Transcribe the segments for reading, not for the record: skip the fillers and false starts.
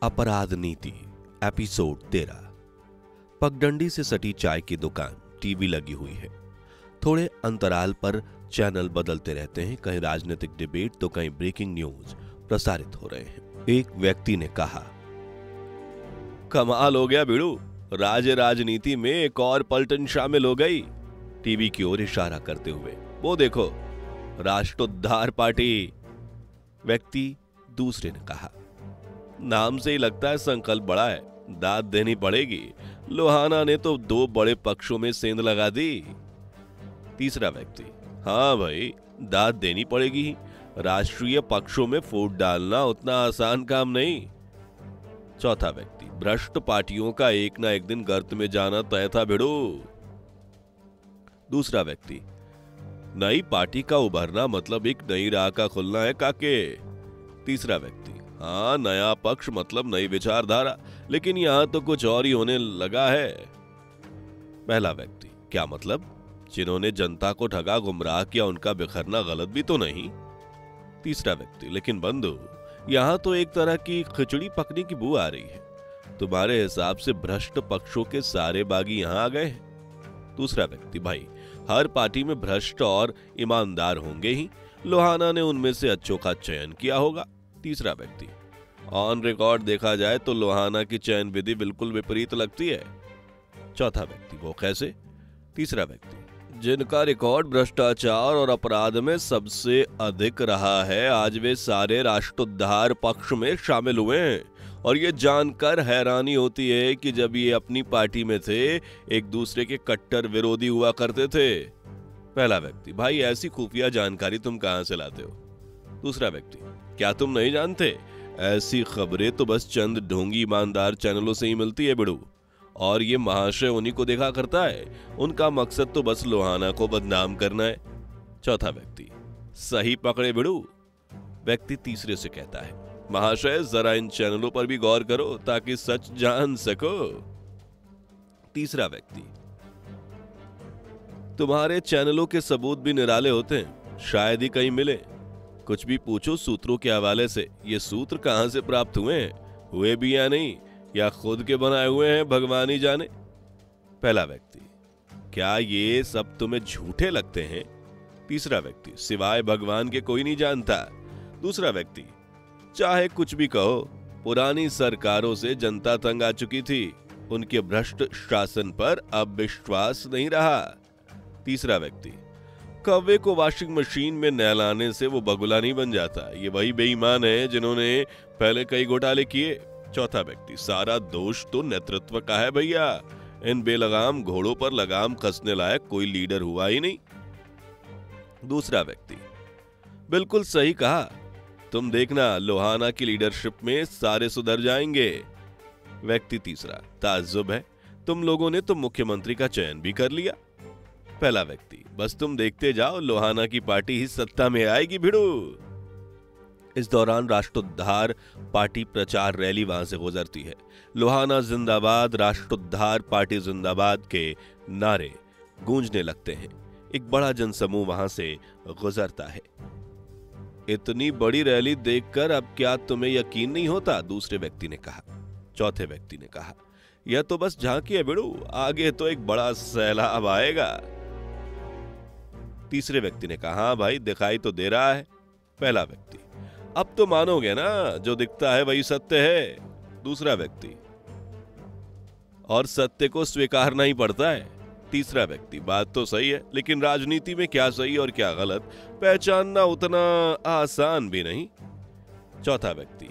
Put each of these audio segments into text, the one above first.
अपराध नीति एपिसोड 13। पगडंडी से सटी चाय की दुकान, टीवी लगी हुई है। थोड़े अंतराल पर चैनल बदलते रहते हैं, कहीं राजनीतिक डिबेट तो कहीं ब्रेकिंग न्यूज प्रसारित हो रहे हैं। एक व्यक्ति ने कहा, कमाल हो गया भिड़ू, राजनीति में एक और पलटन शामिल हो गई। टीवी की ओर इशारा करते हुए, वो देखो राष्ट्रोद्धार पार्टी। व्यक्ति दूसरे ने कहा, नाम से ही लगता है संकल्प बड़ा है, दाद देनी पड़ेगी। लोहाना ने तो दो बड़े पक्षों में सेंध लगा दी। तीसरा व्यक्ति, हाँ भाई दाद देनी पड़ेगी ही, राष्ट्रीय पक्षों में फूट डालना उतना आसान काम नहीं। चौथा व्यक्ति, भ्रष्ट पार्टियों का एक ना एक दिन गर्त में जाना तय था भिड़ू। दूसरा व्यक्ति, नई पार्टी का उभरना मतलब एक नई राह का खुलना है काके। तीसरा व्यक्ति, हाँ नया पक्ष मतलब नई विचारधारा, लेकिन यहां तो कुछ और ही होने लगा है। पहला व्यक्ति, क्या मतलब? जिन्होंने जनता को ठगा गुमराह किया उनका बिखरना गलत भी तो नहीं। तीसरा व्यक्ति, लेकिन बंधु यहां तो एक तरह की खिचड़ी पकने की बू आ रही है। तुम्हारे हिसाब से भ्रष्ट पक्षों के सारे बागी यहां आ गए हैं। दूसरा व्यक्ति, भाई हर पार्टी में भ्रष्ट और ईमानदार होंगे ही, लोहाना ने उनमें से अच्छों का चयन किया होगा। तीसरा व्यक्ति, ऑन रिकॉर्ड देखा जाए तो लोहाना की चयन विधि बिल्कुल विपरीत लगती है। चौथा व्यक्ति, वो कैसे? तीसरा व्यक्ति, जिनका रिकॉर्ड भ्रष्टाचार और अपराध में सबसे अधिक रहा है, आज वे सारे राष्ट्रोद्धार पक्ष में शामिल हुए हैं। और ये जानकर हैरानी होती है कि जब ये अपनी पार्टी में थे, एक दूसरे के कट्टर विरोधी हुआ करते थे। पहला व्यक्ति, भाई ऐसी खुफिया जानकारी तुम कहां से लाते हो? दूसरा व्यक्ति, क्या तुम नहीं जानते? ऐसी खबरें तो बस चंद ढोंगी ईमानदार चैनलों से ही मिलती है बिड़ू, और ये महाशय उन्हीं को देखा करता है। उनका मकसद तो बस लोहाना को बदनाम करना है। चौथा व्यक्ति, सही पकड़े बिड़ू। व्यक्ति तीसरे से कहता है, महाशय जरा इन चैनलों पर भी गौर करो ताकि सच जान सको। तीसरा व्यक्ति, तुम्हारे चैनलों के सबूत भी निराले होते हैं, शायद ही कहीं मिले। कुछ भी पूछो सूत्रों के हवाले से, ये सूत्र कहां से प्राप्त हुए हैं, हुए भी या नहीं, या खुद के बनाए हुए हैं, भगवान ही जाने। पहला व्यक्ति, क्या ये सब तुम्हें झूठे लगते हैं? तीसरा व्यक्ति, सिवाय भगवान के कोई नहीं जानता। दूसरा व्यक्ति, चाहे कुछ भी कहो, पुरानी सरकारों से जनता तंग आ चुकी थी, उनके भ्रष्ट शासन पर अब विश्वास नहीं रहा। तीसरा व्यक्ति, कौवे को वॉशिंग मशीन में नहलाने से वो बगुला नहीं बन जाता, ये वही बेईमान है जिन्होंने पहले कई घोटाले किए। चौथा व्यक्ति, सारा दोष तो नेतृत्व का है भैया, इन बेलगाम घोड़ों पर लगाम कसने लायक कोई लीडर हुआ ही नहीं। दूसरा व्यक्ति, बिल्कुल सही कहा, तुम देखना लोहाना की लीडरशिप में सारे सुधर जाएंगे। व्यक्ति तीसरा, ताज्जुब है, तुम लोगों ने तो मुख्यमंत्री का चयन भी कर लिया। पहला व्यक्ति, बस तुम देखते जाओ, लोहाना की पार्टी ही सत्ता में आएगी भिड़ू। इस दौरान राष्ट्रोद्धार पार्टी प्रचार रैली वहां से गुजरती है। लोहाना जिंदाबाद, राष्ट्रोद्धार पार्टी जिंदाबाद के नारे गूंजने लगते हैं। एक बड़ा जनसमूह वहां से गुजरता है। इतनी बड़ी रैली देखकर अब क्या तुम्हें यकीन नहीं होता? दूसरे व्यक्ति ने कहा। चौथे व्यक्ति ने कहा, यह तो बस झांकी है बिड़ू, आगे तो एक बड़ा सैलाब आएगा। तीसरे व्यक्ति ने कहा, हाँ भाई दिखाई तो दे रहा है। पहला व्यक्ति, अब तो मानोगे ना, जो दिखता है वही सत्य है। दूसरा व्यक्ति, और सत्य को स्वीकारना ही पड़ता है। तीसरा व्यक्ति, बात तो सही है, लेकिन राजनीति में क्या सही और क्या गलत पहचानना उतना आसान भी नहीं। चौथा व्यक्ति,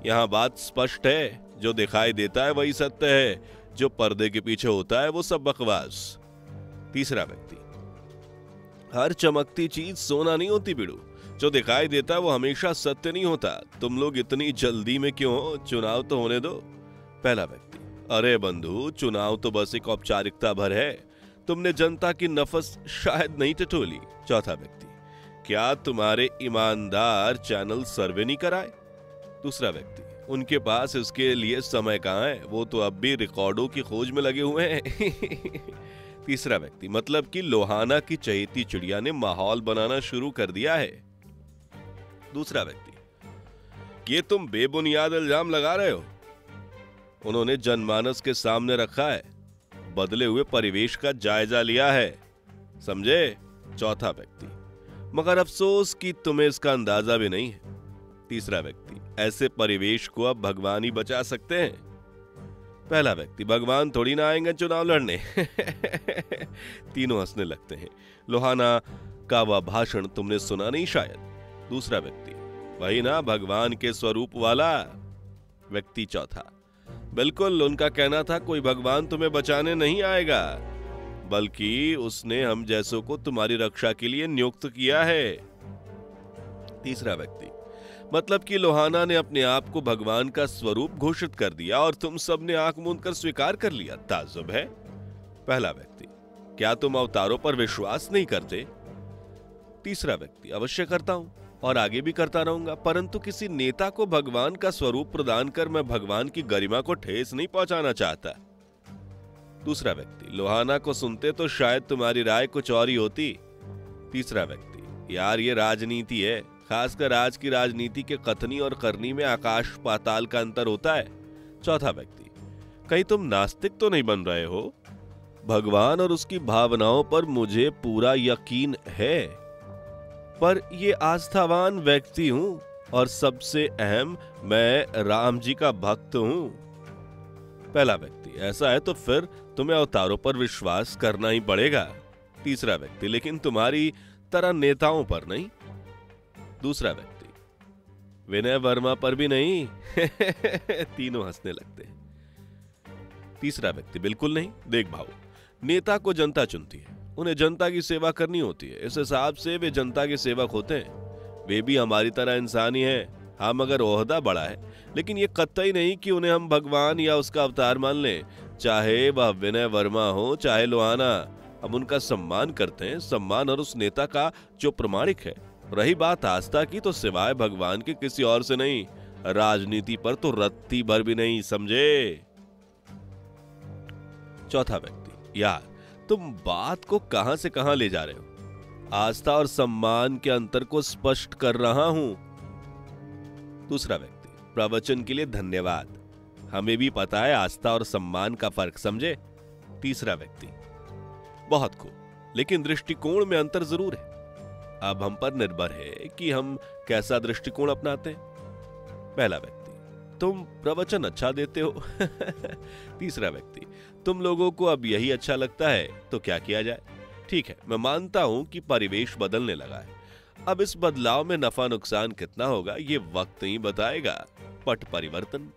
यहां बात स्पष्ट है, जो दिखाई देता है वही सत्य है, जो पर्दे के पीछे होता है वो सब बकवास। तीसरा व्यक्ति, हर चमकती चीज सोना नहीं होती बिड़ू, जो दिखाई देता है वो हमेशा सत्य नहीं होता। तुम लोग इतनी जल्दी में क्यों हो, चुनाव तो होने दो। पहला व्यक्ति, अरे बंधु चुनाव तो बस एक औपचारिकता भर है, तुमने जनता की नफस शायद नहीं टटोली। चौथा व्यक्ति, क्या तुम्हारे ईमानदार चैनल सर्वे नहीं कराए? दूसरा व्यक्ति, उनके पास इसके लिए समय कहां है, वो तो अब भी रिकॉर्डों की खोज में लगे हुए हैं। तीसरा व्यक्ति, मतलब कि लोहाना की चहेती चिड़िया ने माहौल बनाना शुरू कर दिया है। दूसरा व्यक्ति, ये तुम बेबुनियाद इल्जाम लगा रहे हो। उन्होंने जनमानस के सामने रखा है, बदले हुए परिवेश का जायजा लिया है, समझे? चौथा व्यक्ति, मगर अफसोस कि तुम्हें इसका अंदाजा भी नहीं है। तीसरा व्यक्ति, ऐसे परिवेश को अब भगवान ही बचा सकते हैं। पहला व्यक्ति, भगवान थोड़ी ना आएंगे चुनाव लड़ने। तीनों हंसने लगते हैं। लोहाना का वह भाषण तुमने सुना नहीं शायद? दूसरा व्यक्ति, वही ना भगवान के स्वरूप वाला। व्यक्ति चौथा, बिल्कुल, उनका कहना था कोई भगवान तुम्हें बचाने नहीं आएगा, बल्कि उसने हम जैसों को तुम्हारी रक्षा के लिए नियुक्त किया है। तीसरा व्यक्ति, मतलब कि लोहाना ने अपने आप को भगवान का स्वरूप घोषित कर दिया और तुम सब ने आंख मूंद कर स्वीकार कर लिया। ताज्जुब है। पहला व्यक्ति, क्या तुम अवतारों पर विश्वास नहीं करते? तीसरा व्यक्ति, अवश्य करता हूं और आगे भी करता रहूंगा, परंतु किसी नेता को भगवान का स्वरूप प्रदान कर मैं भगवान की गरिमा को ठेस नहीं पहुंचाना चाहता। दूसरा व्यक्ति, लोहाना को सुनते तो शायद तुम्हारी राय कुछ और ही होती। तीसरा व्यक्ति, यार ये राजनीति है, खासकर आज की राजनीति के कथनी और करनी में आकाश पाताल का अंतर होता है। चौथा व्यक्ति, कहीं तुम नास्तिक तो नहीं बन रहे हो? भगवान और उसकी भावनाओं पर मुझे पूरा यकीन है, पर ये आस्थावान व्यक्ति हूं और सबसे अहम, मैं राम जी का भक्त हूं। पहला व्यक्ति, ऐसा है तो फिर तुम्हें अवतारों पर विश्वास करना ही पड़ेगा। तीसरा व्यक्ति, लेकिन तुम्हारी तरह नेताओं पर नहीं। दूसरा व्यक्ति, विनय वर्मा पर भी नहीं। तीनों हंसने लगते हैं। तीसरा व्यक्ति, बिल्कुल नहीं। देख भाऊ, नेता को जनता चुनती है, उन्हें जनता की सेवा करनी होती है, इस हिसाब से वे जनता के सेवक होते हैं। वे भी हमारी तरह इंसान ही हैं। हाँ, मगर ओहदा बड़ा है, लेकिन ये कतई नहीं कि उन्हें हम भगवान या उसका अवतार मान लें, चाहे वह विनय वर्मा हो चाहे लोहाना। हम उनका सम्मान करते हैं, सम्मान और उस नेता का जो प्रमाणिक है। रही बात आस्था की, तो सिवाय भगवान के किसी और से नहीं, राजनीति पर तो रत्ती भर भी नहीं, समझे? चौथा व्यक्ति, यार तुम बात को कहां से कहां ले जा रहे हो? आस्था और सम्मान के अंतर को स्पष्ट कर रहा हूं। दूसरा व्यक्ति, प्रवचन के लिए धन्यवाद, हमें भी पता है आस्था और सम्मान का फर्क, समझे? तीसरा व्यक्ति, बहुत खूब, लेकिन दृष्टिकोण में अंतर जरूर है। अब हम पर निर्भर है कि हम कैसा दृष्टिकोण अपनाते हैं। पहला व्यक्ति, तुम प्रवचन अच्छा देते हो। तीसरा व्यक्ति, तुम लोगों को अब यही अच्छा लगता है तो क्या किया जाए? ठीक है, मैं मानता हूं कि परिवेश बदलने लगा है। अब इस बदलाव में नफा नुकसान कितना होगा ये वक्त ही बताएगा। पट परिवर्तन।